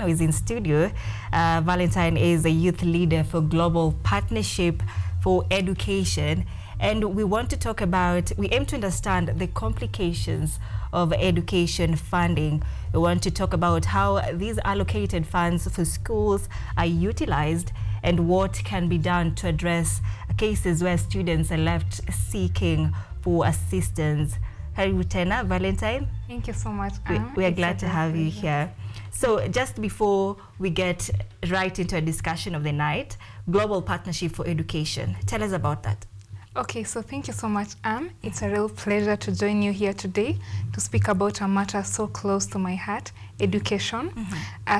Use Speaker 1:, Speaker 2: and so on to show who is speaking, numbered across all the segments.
Speaker 1: who is in studio. Valentine is a youth leader for Global Partnership for Education. And we want to talk about, we aim to understand the complications of education funding. We want to talk about how these allocated funds for schools are utilized and what can be done to address cases where students are left seeking for assistance. Karibu tena, Valentine.
Speaker 2: Thank you so much.
Speaker 1: We are glad to have you here. So just before we get right into a discussion of the night, Global Partnership for Education. Tell us about that.
Speaker 2: Okay, so thank you so much, Anne. It's a real pleasure to join you here today to speak about a matter so close to my heart, education.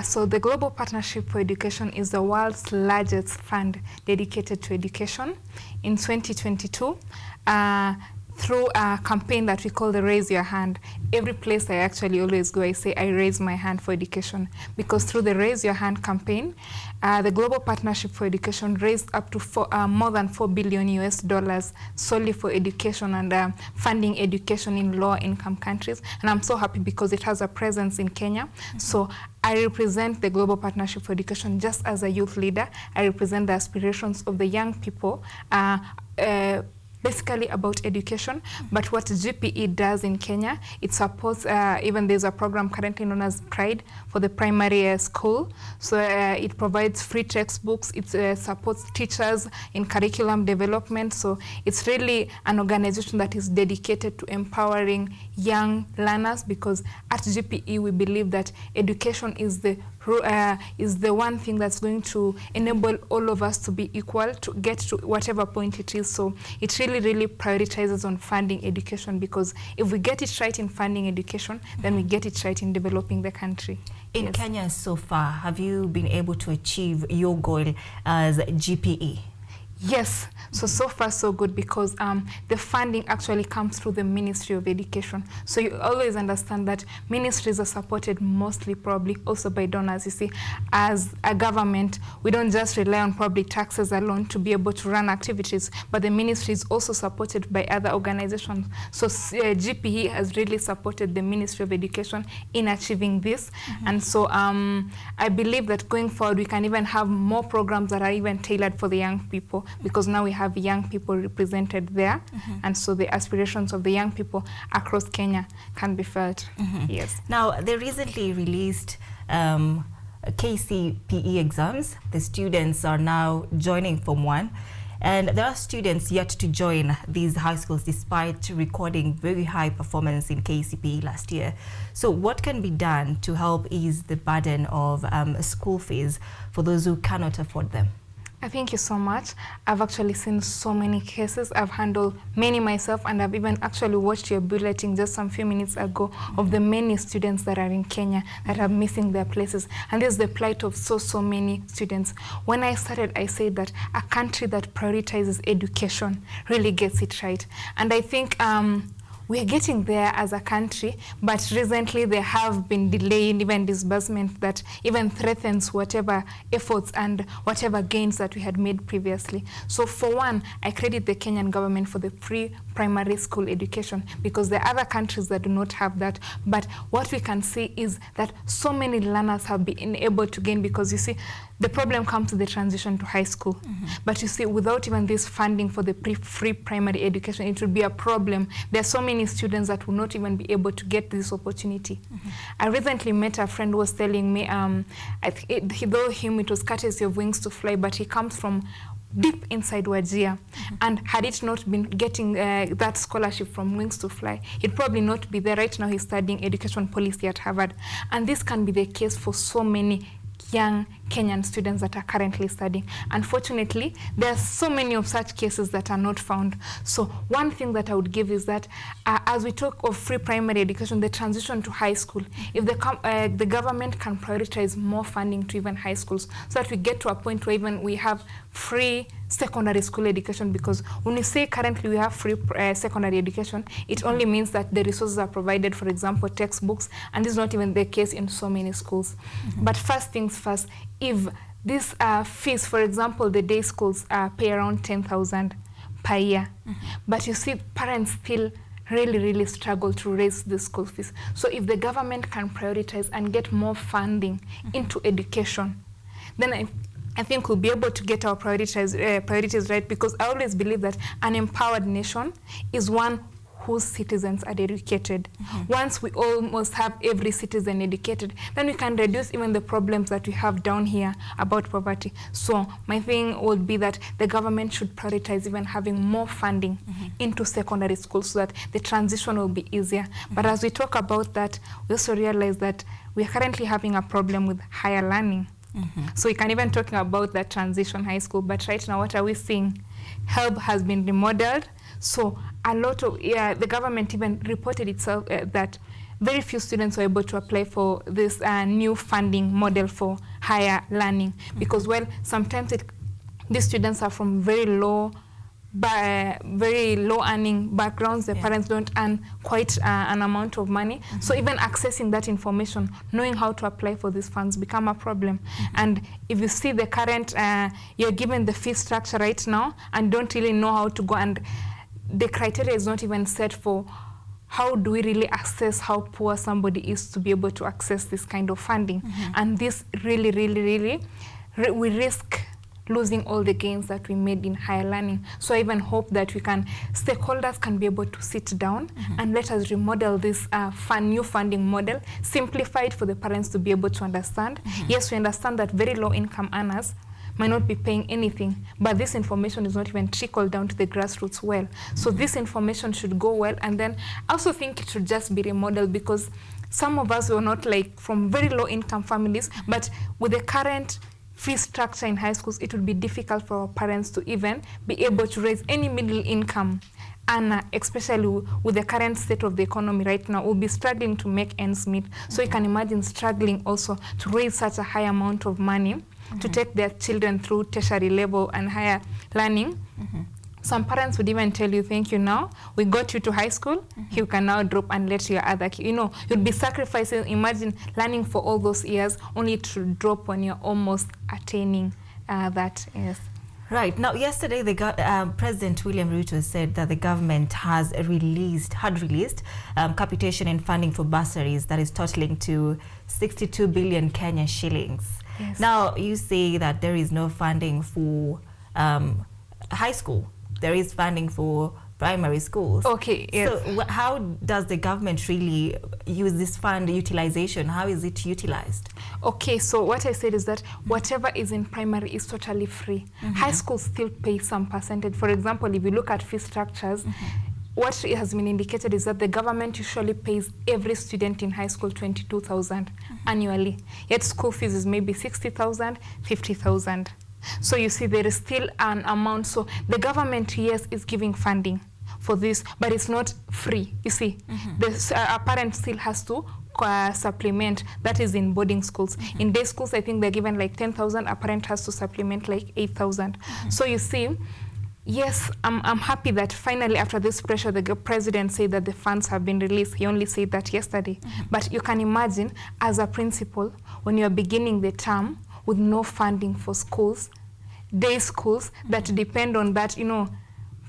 Speaker 2: So the Global Partnership for Education is the world's largest fund dedicated to education. In 2022, through a campaign that we call the Raise Your Hand. Every place I actually always go, I say I raise my hand for education, because through the Raise Your Hand campaign, the Global Partnership for Education raised up to more than $4 billion solely for education and funding education in low-income countries. And I'm so happy because it has a presence in Kenya. So I represent the Global Partnership for Education just as a youth leader. I represent the aspirations of the young people, basically about education. But what GPE does in Kenya, it supports, even there's a program currently known as Pride for the primary school. So it provides free textbooks, it supports teachers in curriculum development. So it's really an organization that is dedicated to empowering young learners, because at GPE we believe that education is the one thing that's going to enable all of us to be equal, to get to whatever point it is. So it really prioritizes on funding education, because if we get it right in funding education, then we get it right in developing the country.
Speaker 1: In Kenya so far, have you been able to achieve your goal as GPE?
Speaker 2: Yes, so far so good, because the funding actually comes through the Ministry of Education. So you always understand that ministries are supported mostly probably also by donors. You see, as a government, we don't just rely on probably taxes alone to be able to run activities, but the ministry is also supported by other organizations. So GPE has really supported the Ministry of Education in achieving this. And so I believe that going forward, we can even have more programs that are even tailored for the young people, because now we have young people represented there, and so the aspirations of the young people across Kenya can be felt. Yes.
Speaker 1: Now, they recently released KCPE exams. The students are now joining Form 1, and there are students yet to join these high schools despite recording very high performance in KCPE last year. So what can be done to help ease the burden of school fees for those who cannot afford them?
Speaker 2: Thank you so much. I've actually seen so many cases. I've handled many myself, and I've even actually watched your bulletin just some few minutes ago of the many students that are in Kenya that are missing their places. And this is the plight of so many students. When I started, I said that a country that prioritizes education really gets it right. And I think we're getting there as a country, but recently there have been delayed even disbursement that even threatens whatever efforts and whatever gains that we had made previously. So for one, I credit the Kenyan government for the free primary school education, because there are other countries that do not have that. But what we can see is that so many learners have been able to gain, because you see, the problem comes to the transition to high school. But you see, without even this funding for the free primary education, it would be a problem. There are so many students that will not even be able to get this opportunity. I recently met a friend who was telling me, though him it was courtesy of Wings to Fly, but he comes from deep inside Wajir, and had it not been getting that scholarship from Wings to Fly, he'd probably not be there. Right now he's studying education policy at Harvard, and this can be the case for so many young Kenyan students that are currently studying. Unfortunately, there are so many of such cases that are not found. So one thing that I would give is that as we talk of free primary education, the transition to high school, if the government can prioritize more funding to even high schools, so that we get to a point where even we have free secondary school education, because when we say currently we have free secondary education, it only means that the resources are provided, for example, textbooks, and this is not even the case in so many schools. But first things first, if these fees, for example, the day schools pay around 10,000 per year, but you see parents still really struggle to raise the school fees. So if the government can prioritize and get more funding into education, then I think we'll be able to get our priorities right, because I always believe that an empowered nation is one whose citizens are educated. Once we almost have every citizen educated, then we can reduce even the problems that we have down here about poverty. So my thing would be that the government should prioritize even having more funding into secondary schools so that the transition will be easier. But as we talk about that, we also realize that we are currently having a problem with higher learning. So we can even talking about that transition high school, but right now what are we seeing? HELB has been remodeled. So a lot of, the government even reported itself that very few students were able to apply for this new funding model for higher learning, because, well, sometimes these students are from very low earning backgrounds. The parents don't earn quite an amount of money. So even accessing that information, knowing how to apply for these funds become a problem. And if you see the current, you're given the fee structure right now and don't really know how to go, and the criteria is not even set for how do we really assess how poor somebody is to be able to access this kind of funding. And this really, we risk losing all the gains that we made in higher learning. So I even hope that stakeholders can be able to sit down and let us remodel this new funding model, simplified for the parents to be able to understand. Yes, we understand that very low income earners might not be paying anything, but this information is not even trickled down to the grassroots well. So this information should go well, and then I also think it should just be remodeled, because some of us were not like from very low income families, but with the current fee structure in high schools, it would be difficult for our parents to even be able to raise any middle income. And especially with the current state of the economy right now, we'll be struggling to make ends meet. So you can imagine struggling also to raise such a high amount of money to take their children through tertiary level and higher learning. Some parents would even tell you, thank you, now we got you to high school, you can now drop and let your other kid, you'd be sacrificing, imagine learning for all those years only to drop when you're almost attaining that. Yes.
Speaker 1: Right. Now, yesterday, President William Ruto said that the government had released capitation and funding for bursaries that is totaling to 62 billion Kenya shillings.
Speaker 2: Yes.
Speaker 1: Now, you say that there is no funding for high school. There is funding for primary schools.
Speaker 2: Okay, yes.
Speaker 1: So how does the government really use this fund utilization? How is it utilized?
Speaker 2: Okay, so what I said is that whatever is in primary is totally free. High schools still pay some percentage. For example, if you look at fee structures, what has been indicated is that the government usually pays every student in high school 22,000 annually. Yet school fees is maybe 60,000, 50,000. So you see there is still an amount. So the government, yes, is giving funding for this, but it's not free. You see, a parent still has to supplement. That is in boarding schools. In day schools, I think they're given like 10,000. A parent has to supplement like 8,000. So you see, yes, I'm happy that finally after this pressure, the president said that the funds have been released. He only said that yesterday. But you can imagine, as a principal, when you're beginning the term with no funding for schools, day schools that depend on that,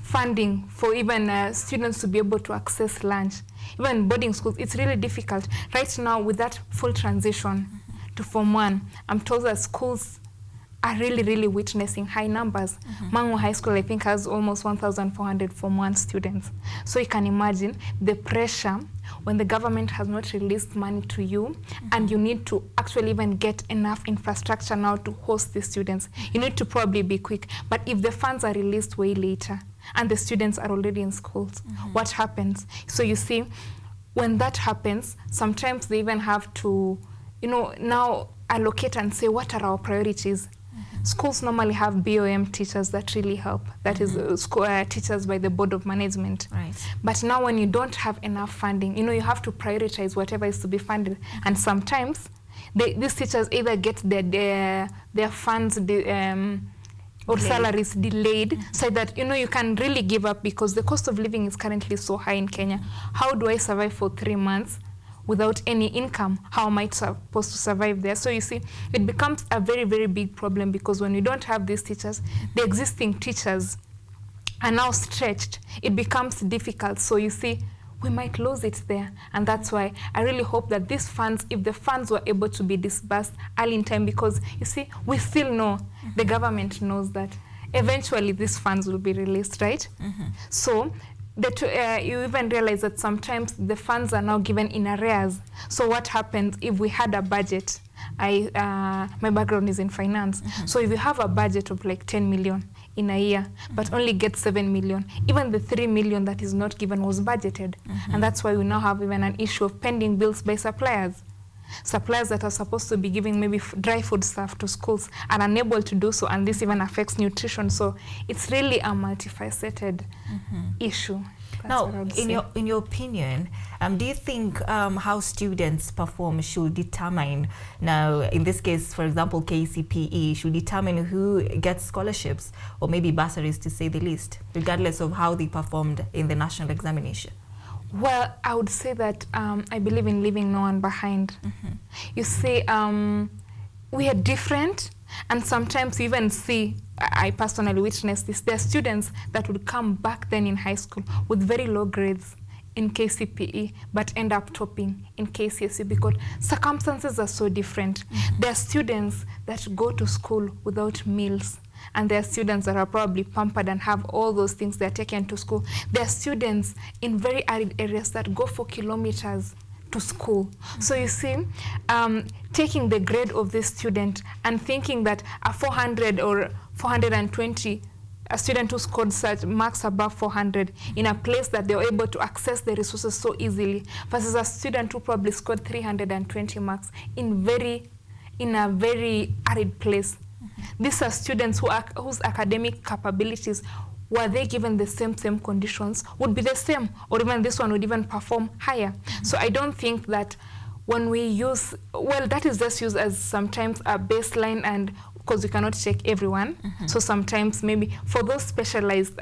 Speaker 2: funding for even students to be able to access lunch. Even boarding schools, it's really difficult. Right now, with that full transition to Form 1, I'm told that schools are really witnessing high numbers. Mangu High School, I think, has almost 1,400 Form 1 students. So you can imagine the pressure when the government has not released money to you, and you need to actually even get enough infrastructure now to host the students. You need to probably be quick. But if the funds are released way later and the students are already in schools, what happens? So you see, when that happens, sometimes they even have to, now allocate and say, what are our priorities? Schools normally have BOM teachers that really help. That is teachers by the Board of Management. Right. But now when you don't have enough funding, you have to prioritize whatever is to be funded. And sometimes these teachers either get their funds or salaries delayed, so that you can really give up, because the cost of living is currently so high in Kenya. How do I survive for 3 months without any income? How am I supposed to survive there? So you see, it becomes a very big problem, because when you don't have these teachers, the existing teachers are now stretched. It becomes difficult. So you see, we might lose it there. And that's why I really hope that these funds, if the funds were able to be disbursed early in time, because you see, we still know, the government knows that eventually these funds will be released, right? So you even realize that sometimes the funds are now given in arrears. So what happens if we had a budget? My background is in finance. So if you have a budget of like 10 million in a year, but only get 7 million, even the 3 million that is not given was budgeted. And that's why we now have even an issue of pending bills by suppliers. Suppliers that are supposed to be giving maybe dry food stuff to schools are unable to do so, and this even affects nutrition. So it's really a multifaceted issue. That's
Speaker 1: now, in your opinion, do you think how students perform should determine, now in this case, for example, KCPE, should determine who gets scholarships or maybe bursaries, to say the least, regardless of how they performed in the national examination?
Speaker 2: Well, I would say that I believe in leaving no one behind. You see, we are different, and sometimes you even see, I personally witnessed this, there are students that would come back then in high school with very low grades in KCPE, but end up topping in KCSE because circumstances are so different. There are students that go to school without meals, and there are students that are probably pampered and have all those things they're taken to school. There are students in very arid areas that go for kilometers to school. So you see, taking the grade of this student and thinking that a 400 or 420, a student who scored such marks above 400 in a place that they were able to access the resources so easily, versus a student who probably scored 320 marks in a very arid place. These are students whose academic capabilities, were they given the same conditions, would be the same, or even this one would even perform higher. So I don't think that when we use, well, that is just used as sometimes a baseline, and because we cannot check everyone. So sometimes maybe for those specialized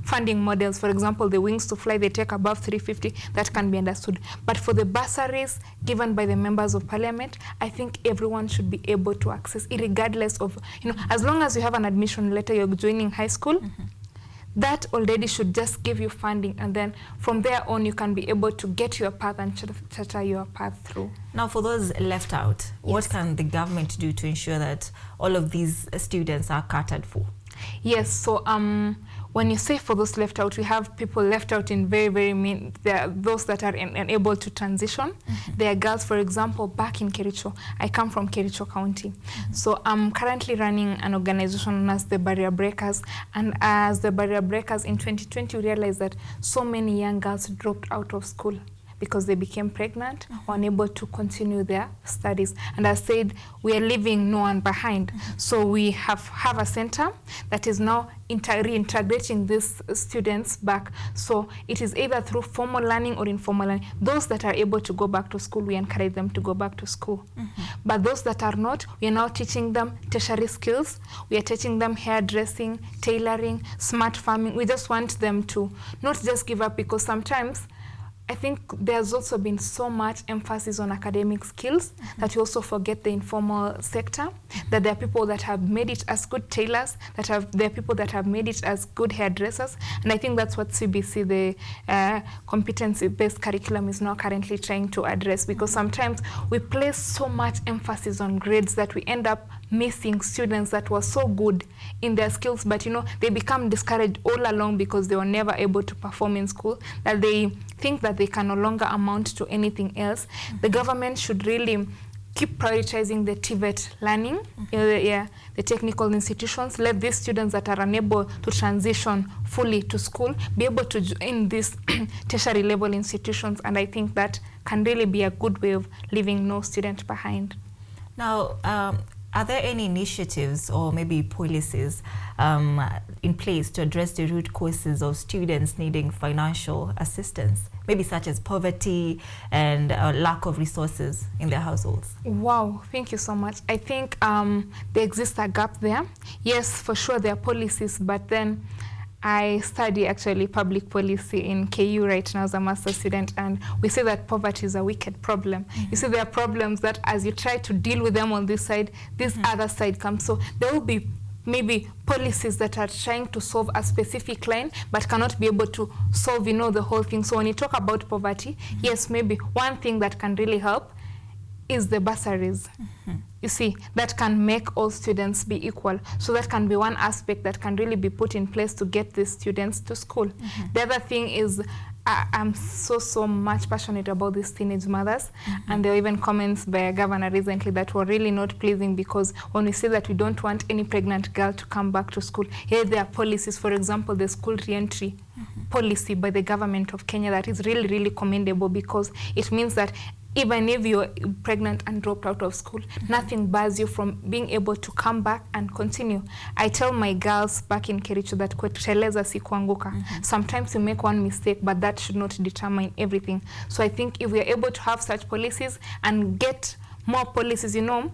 Speaker 2: funding models, for example, the Wings to Fly, they take above 350, that can be understood. But for the bursaries given by the members of parliament, I think everyone should be able to access, regardless of, as long as you have an admission letter, you're joining high school, that already should just give you funding, and then from there on you can be able to get your path and charter your path through.
Speaker 1: Now, for those left out, what can the government do to ensure that all of these students are catered for?
Speaker 2: Yes, so when you say for those left out, we have people left out in very mean. There are those that are unable to transition. There are girls, for example, back in Kericho. I come from Kericho County. So I'm currently running an organization known as the Barrier Breakers. And as the Barrier Breakers in 2020, we realized that so many young girls dropped out of school because they became pregnant or unable to continue their studies. And I said, we are leaving no one behind. So we have a center that is now reintegrating these students back. So it is either through formal learning or informal learning. Those that are able to go back to school, we encourage them to go back to school. But those that are not, we are now teaching them tertiary skills. We are teaching them hairdressing, tailoring, smart farming. We just want them to not just give up, because sometimes I think there's also been so much emphasis on academic skills that you also forget the informal sector, that there are people that have made it as good tailors, there are people that have made it as good hairdressers. And I think that's what CBC, the competency-based curriculum, is now currently trying to address, because sometimes we place so much emphasis on grades that we end up missing students that were so good in their skills, but they become discouraged all along because they were never able to perform in school, that they think that they can no longer amount to anything else. The government should really keep prioritizing the TVET learning, the technical institutions. Let these students that are unable to transition fully to school be able to join these tertiary level institutions, and I think that can really be a good way of leaving no student behind.
Speaker 1: Now, are there any initiatives or maybe policies in place to address the root causes of students needing financial assistance, maybe such as poverty and lack of resources in their households?
Speaker 2: Wow, thank you so much. I think there exists a gap there. Yes, for sure there are policies, but then I study actually public policy in KU right now as a master's student, and we say that poverty is a wicked problem. You see, there are problems that as you try to deal with them on this side, this other side comes. So there will be maybe policies that are trying to solve a specific line but cannot be able to solve, you know, the whole thing. So when you talk about poverty, yes, maybe one thing that can really help is the bursaries. You see, that can make all students be equal. So that can be one aspect that can really be put in place to get these students to school. The other thing is I'm so much passionate about these teenage mothers, and there were even comments by a governor recently that were really not pleasing, because when we say that we don't want any pregnant girl to come back to school, here there are policies, for example, the school re-entry policy by the government of Kenya that is really commendable, because it means that even if you're pregnant and dropped out of school, nothing bars you from being able to come back and continue. I tell my girls back in Kericho that kuteleza si kuanguka. Sometimes you make one mistake, but that should not determine everything. So I think if we are able to have such policies and get more policies, you know,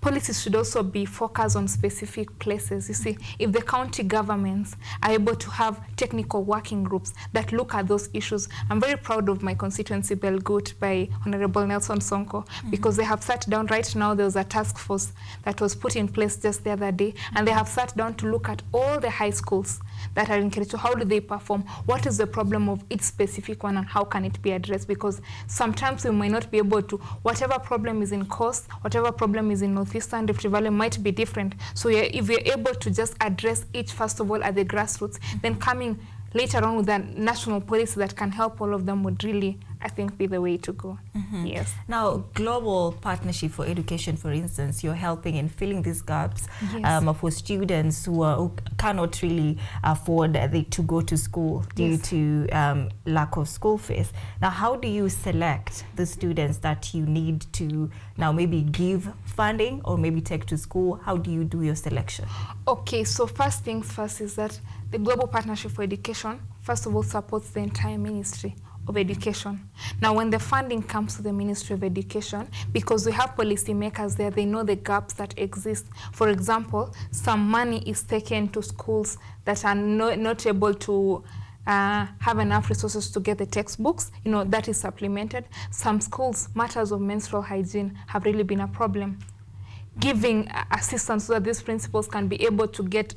Speaker 2: policies should also be focused on specific places. You see, if the county governments are able to have technical working groups that look at those issues, I'm very proud of my constituency Belgut by Honorable Nelson Sonko, because they have sat down. Right now there was a task force that was put in place just the other day, and they have sat down to look at all the high schools that are in Kericho. How do they perform? What is the problem of each specific one, and how can it be addressed? Because sometimes we might not be able to, whatever problem is in Coast, whatever problem is in Northeastern Rift Valley might be different. So if we're able to just address each first of all at the grassroots, then coming later on with a national policy that can help all of them would really, I think, be the way to go. Yes.
Speaker 1: Now, Global Partnership for Education, for instance, you're helping in filling these gaps for students who cannot really afford to go to school due to lack of school fees. Now, how do you select the students that you need to now maybe give funding or maybe take to school? How do you do your selection?
Speaker 2: Okay, so first things first is that the Global Partnership for Education, first of all, supports the entire Ministry of Education. Now, when the funding comes to the Ministry of Education, because we have policymakers there, they know the gaps that exist. For example, some money is taken to schools that are not able to have enough resources to get the textbooks, you know, that is supplemented. Some schools, matters of menstrual hygiene have really been a problem. Giving assistance so that these principals can be able to get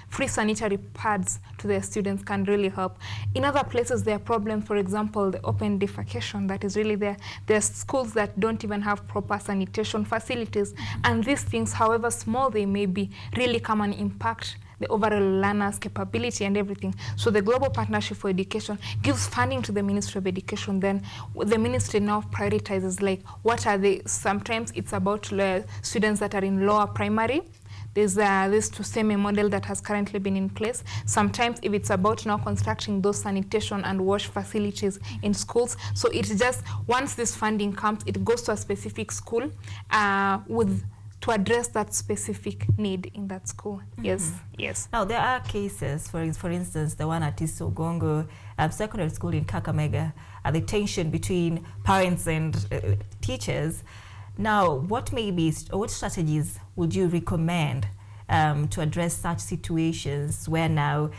Speaker 2: free sanitary pads to their students can really help. In other places, there are problems, for example, the open defecation that is really there. There are schools that don't even have proper sanitation facilities. And these things, however small they may be, really come and impact the overall learner's capability and everything. So the Global Partnership for Education gives funding to the Ministry of Education. Then the ministry now prioritizes, like, what are they? Sometimes it's about students that are in lower primary. There's this Tuseme model that has currently been in place. Sometimes if it's about now constructing those sanitation and wash facilities in schools. So it's just, once this funding comes, it goes to a specific school to address that specific need in that school. Yes.
Speaker 1: Now, there are cases, for instance, the one at Isogongo Secondary School in Kakamega, the tension between parents and teachers. Now, what strategies would you recommend to address such situations where now,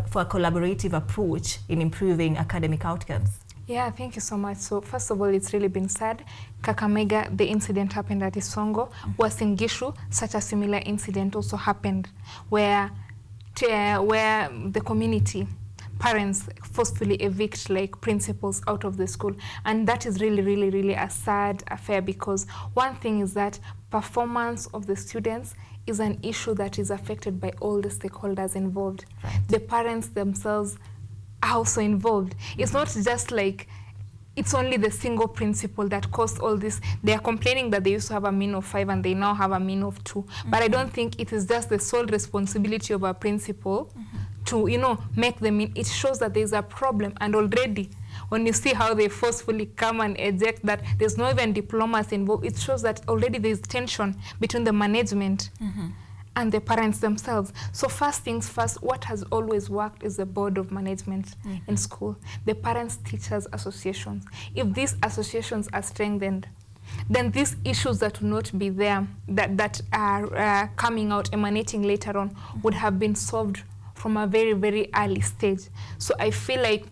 Speaker 1: for a collaborative approach in improving academic outcomes?
Speaker 2: Yeah, thank you so much. So first of all, it's really been sad. Kakamega, the incident happened at Isongo. Uasin Gishu, such a similar incident also happened where the community, parents forcefully evict like principals out of the school. And that is really a sad affair, because one thing is that performance of the students is an issue that is affected by all the stakeholders involved. Right. The parents themselves are also involved. It's not just like it's only the single principal that caused all this. They are complaining that they used to have a mean of 5 and they now have a mean of 2. But I don't think it is just the sole responsibility of a principal to, you know, make the mean. It shows that there's a problem, and already when you see how they forcefully come and eject that, there's no even diplomas involved. It shows that already there's tension between the management and the parents themselves. So first things first, what has always worked is the board of management in school, the parents teachers associations. If these associations are strengthened, then these issues that will not be there, that are coming out, emanating later on, would have been solved from a very early stage. So I feel like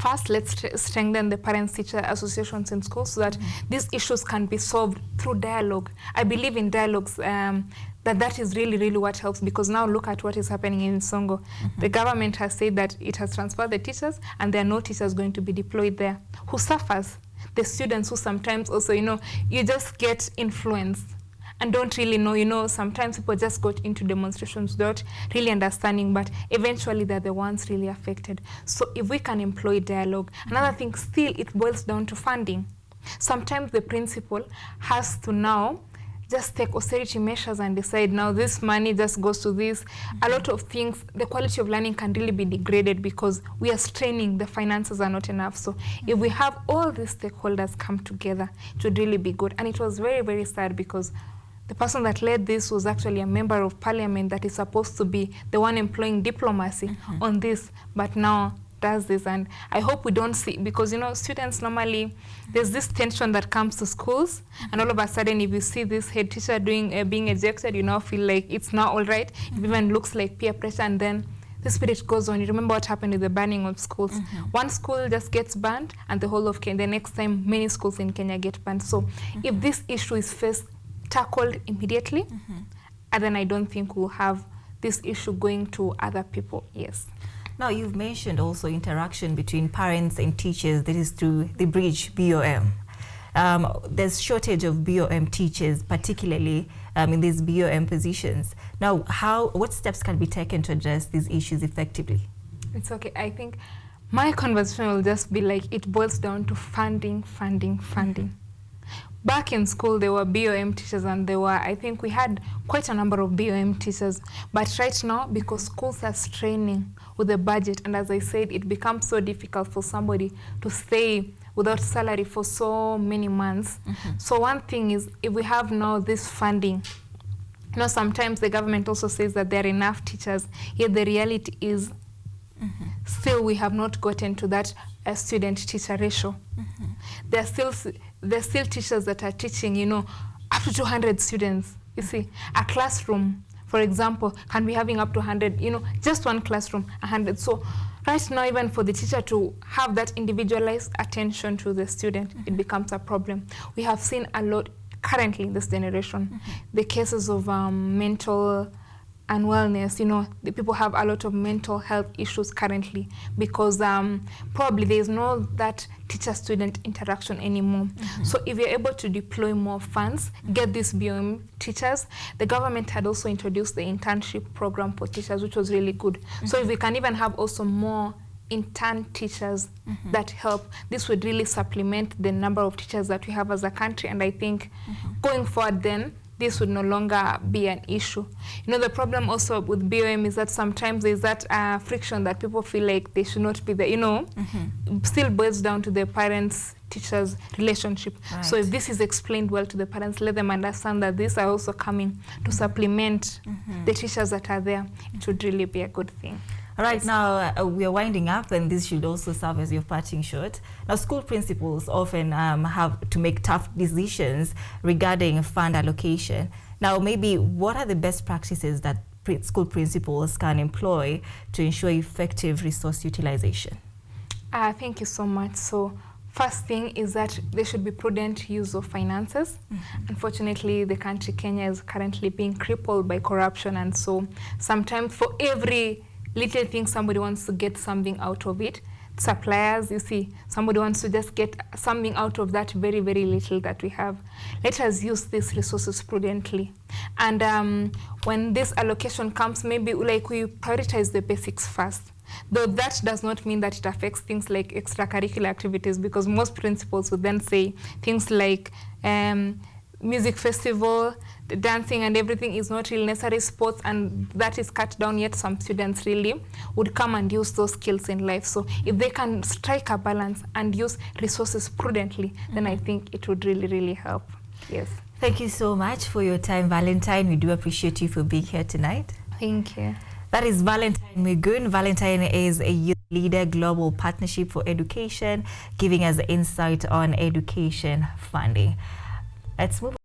Speaker 2: first, let's strengthen the parents-teacher associations in schools so that these issues can be solved through dialogue. I believe in dialogues, that is really, really what helps, because now look at what is happening in Songo. The government has said that it has transferred the teachers and there are no teachers going to be deployed there. Who suffers? The students, who sometimes also, you just get influenced and don't really know, sometimes people just got into demonstrations without really understanding, but eventually they're the ones really affected. So if we can employ dialogue, another thing, still it boils down to funding. Sometimes the principal has to now just take austerity measures and decide now this money just goes to this. A lot of things, the quality of learning can really be degraded because we are straining, the finances are not enough. So if we have all these stakeholders come together, it would really be good. And it was very, very sad because the person that led this was actually a member of parliament that is supposed to be the one employing diplomacy on this, but now does this. And I hope we don't see, because students normally, there's this tension that comes to schools, and all of a sudden if you see this head teacher being ejected, you now feel like it's not all right. It even looks like peer pressure, and then the spirit goes on. You remember what happened with the banning of schools. One school just gets banned and the whole of Kenya, the next time many schools in Kenya get banned. So if this issue is first tackled immediately, and then I don't think we'll have this issue going to other people. Yes.
Speaker 1: Now, you've mentioned also interaction between parents and teachers. That is through the bridge BOM. There's shortage of BOM teachers, particularly in these BOM positions. Now, what steps can be taken to address these issues effectively? It's
Speaker 2: okay. I think my conversation will just be like, it boils down to funding. Back in school, there were BOM teachers, and I think we had quite a number of BOM teachers. But right now, because schools are straining with the budget, and as I said, it becomes so difficult for somebody to stay without salary for so many months. So one thing is, if we have now this funding, sometimes the government also says that there are enough teachers, yet the reality is still we have not gotten to that student-teacher ratio. There are still teachers that are teaching, up to 200 students. You see, a classroom, for example, can be having up to 100, just one classroom, 100. So right now, even for the teacher to have that individualized attention to the student, it becomes a problem. We have seen a lot currently in this generation, the cases of mental and wellness. The people have a lot of mental health issues currently because probably there is no that teacher-student interaction anymore. So if you're able to deploy more funds, get these BOM teachers, the government had also introduced the internship program for teachers, which was really good. So if we can even have also more intern teachers that help, this would really supplement the number of teachers that we have as a country. And I think going forward then, this would no longer be an issue. The problem also with BOM is that sometimes there's that friction that people feel like they should not be there. It still boils down to the parents-teachers relationship. Right. So if this is explained well to the parents, let them understand that these are also coming to supplement the teachers that are there. It would really be a good thing. All right, yes.
Speaker 1: Now we are winding up, and this should also serve as your parting shot. Now, school principals often have to make tough decisions regarding fund allocation. Now, maybe what are the best practices that school principals can employ to ensure effective resource utilization?
Speaker 2: Thank you so much. So, first thing is that there should be prudent use of finances. Unfortunately, the country Kenya is currently being crippled by corruption, and so sometimes for every little thing somebody wants to get something out of it. Suppliers, you see, somebody wants to just get something out of that very, very little that we have. Let us use these resources prudently. And when this allocation comes, maybe like we prioritize the basics first. Though that does not mean that it affects things like extracurricular activities, because most principals would then say things like music festival, the dancing and everything is not really necessary, sports, and that is cut down, yet some students really would come and use those skills in life. So if they can strike a balance and use resources prudently, then I think it would really, really help. Yes.
Speaker 1: Thank you so much for your time, Valentine. We do appreciate you for being here tonight.
Speaker 2: Thank you.
Speaker 1: That is Valentine Mugun. Valentine is a youth leader, Global Partnership for Education, giving us insight on education funding. Let's move on.